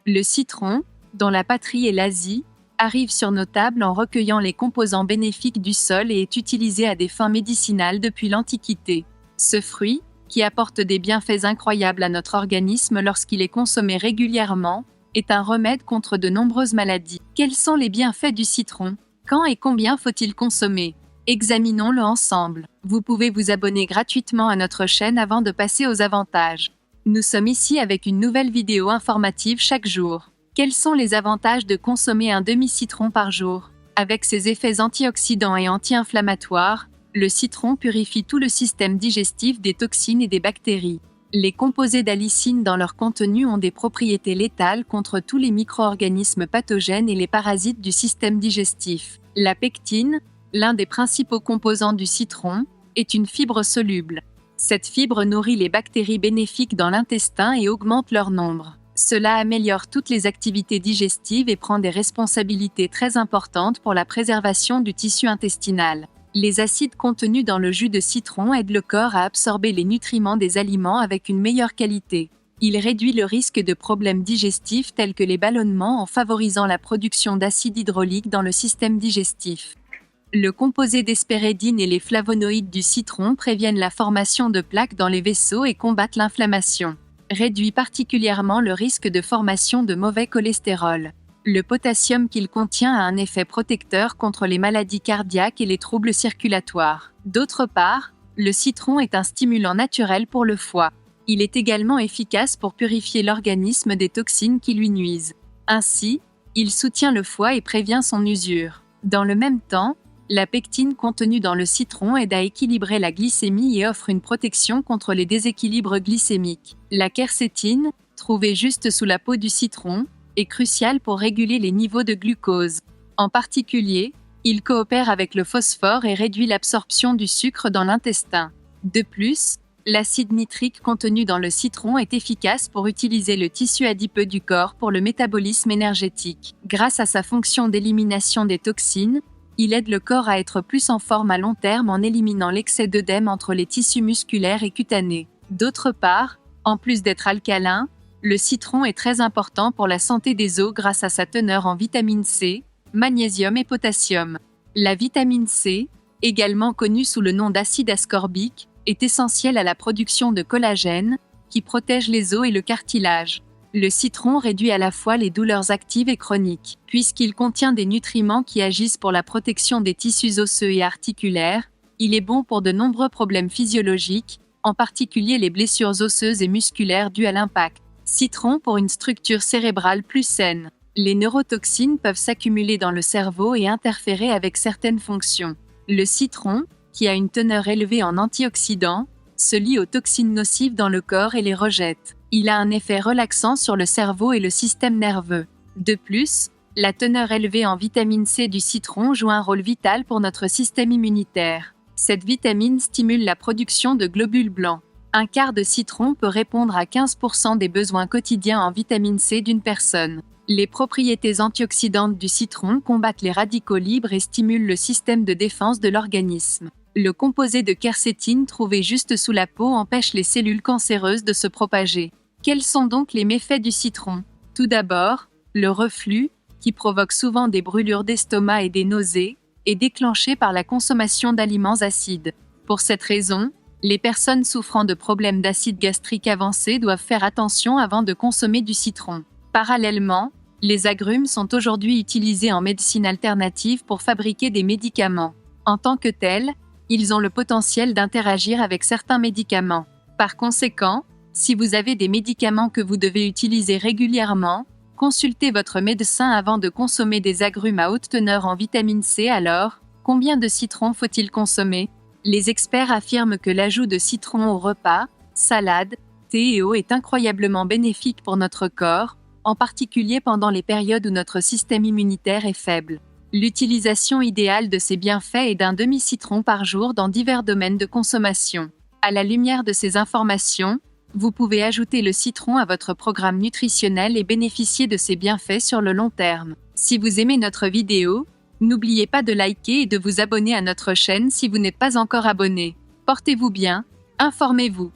Le citron, dont la patrie est l'Asie, arrive sur nos tables en recueillant les composants bénéfiques du sol et est utilisé à des fins médicinales depuis l'Antiquité. Ce fruit, qui apporte des bienfaits incroyables à notre organisme lorsqu'il est consommé régulièrement, est un remède contre de nombreuses maladies. Quels sont les bienfaits du citron? Quand et combien faut-il consommer? Examinons-le ensemble. Vous pouvez vous abonner gratuitement à notre chaîne avant de passer aux avantages. Nous sommes ici avec une nouvelle vidéo informative chaque jour. Quels sont les avantages de consommer un demi-citron par jour? Avec ses effets antioxydants et anti-inflammatoires, le citron purifie tout le système digestif des toxines et des bactéries. Les composés d'allicine dans leur contenu ont des propriétés létales contre tous les micro-organismes pathogènes et les parasites du système digestif. La pectine, l'un des principaux composants du citron, est une fibre soluble. Cette fibre nourrit les bactéries bénéfiques dans l'intestin et augmente leur nombre. Cela améliore toutes les activités digestives et prend des responsabilités très importantes pour la préservation du tissu intestinal. Les acides contenus dans le jus de citron aident le corps à absorber les nutriments des aliments avec une meilleure qualité. Il réduit le risque de problèmes digestifs tels que les ballonnements en favorisant la production d'acide hydraulique dans le système digestif. Le composé d'hespérédine et les flavonoïdes du citron préviennent la formation de plaques dans les vaisseaux et combattent l'inflammation. Réduit particulièrement le risque de formation de mauvais cholestérol. Le potassium qu'il contient a un effet protecteur contre les maladies cardiaques et les troubles circulatoires. D'autre part, le citron est un stimulant naturel pour le foie. Il est également efficace pour purifier l'organisme des toxines qui lui nuisent. Ainsi, il soutient le foie et prévient son usure. Dans le même temps, la pectine contenue dans le citron aide à équilibrer la glycémie et offre une protection contre les déséquilibres glycémiques. La quercétine, trouvée juste sous la peau du citron, est crucial pour réguler les niveaux de glucose. En particulier, il coopère avec le phosphore et réduit l'absorption du sucre dans l'intestin. De plus, l'acide nitrique contenu dans le citron est efficace pour utiliser le tissu adipeux du corps pour le métabolisme énergétique. Grâce à sa fonction d'élimination des toxines, il aide le corps à être plus en forme à long terme en éliminant l'excès d'œdème entre les tissus musculaires et cutanés. D'autre part, en plus d'être alcalin, le citron est très important pour la santé des os grâce à sa teneur en vitamine C, magnésium et potassium. La vitamine C, également connue sous le nom d'acide ascorbique, est essentielle à la production de collagène, qui protège les os et le cartilage. Le citron réduit à la fois les douleurs actives et chroniques. Puisqu'il contient des nutriments qui agissent pour la protection des tissus osseux et articulaires, il est bon pour de nombreux problèmes physiologiques, en particulier les blessures osseuses et musculaires dues à l'impact. Citron pour une structure cérébrale plus saine. Les neurotoxines peuvent s'accumuler dans le cerveau et interférer avec certaines fonctions. Le citron, qui a une teneur élevée en antioxydants, se lie aux toxines nocives dans le corps et les rejette. Il a un effet relaxant sur le cerveau et le système nerveux. De plus, la teneur élevée en vitamine C du citron joue un rôle vital pour notre système immunitaire. Cette vitamine stimule la production de globules blancs. Un quart de citron peut répondre à 15% des besoins quotidiens en vitamine C d'une personne. Les propriétés antioxydantes du citron combattent les radicaux libres et stimulent le système de défense de l'organisme. Le composé de quercétine trouvé juste sous la peau empêche les cellules cancéreuses de se propager. Quels sont donc les méfaits du citron? Tout d'abord, le reflux, qui provoque souvent des brûlures d'estomac et des nausées, est déclenché par la consommation d'aliments acides. Pour cette raison, les personnes souffrant de problèmes d'acide gastrique avancé doivent faire attention avant de consommer du citron. Parallèlement, les agrumes sont aujourd'hui utilisés en médecine alternative pour fabriquer des médicaments. En tant que tels, ils ont le potentiel d'interagir avec certains médicaments. Par conséquent, si vous avez des médicaments que vous devez utiliser régulièrement, consultez votre médecin avant de consommer des agrumes à haute teneur en vitamine C. Alors, combien de citron faut-il consommer? Les experts affirment que l'ajout de citron au repas, salades, thé et eau est incroyablement bénéfique pour notre corps, en particulier pendant les périodes où notre système immunitaire est faible. L'utilisation idéale de ces bienfaits est d'un demi-citron par jour dans divers domaines de consommation. À la lumière de ces informations, vous pouvez ajouter le citron à votre programme nutritionnel et bénéficier de ses bienfaits sur le long terme. Si vous aimez notre vidéo, n'oubliez pas de liker et de vous abonner à notre chaîne si vous n'êtes pas encore abonné. Portez-vous bien, informez-vous.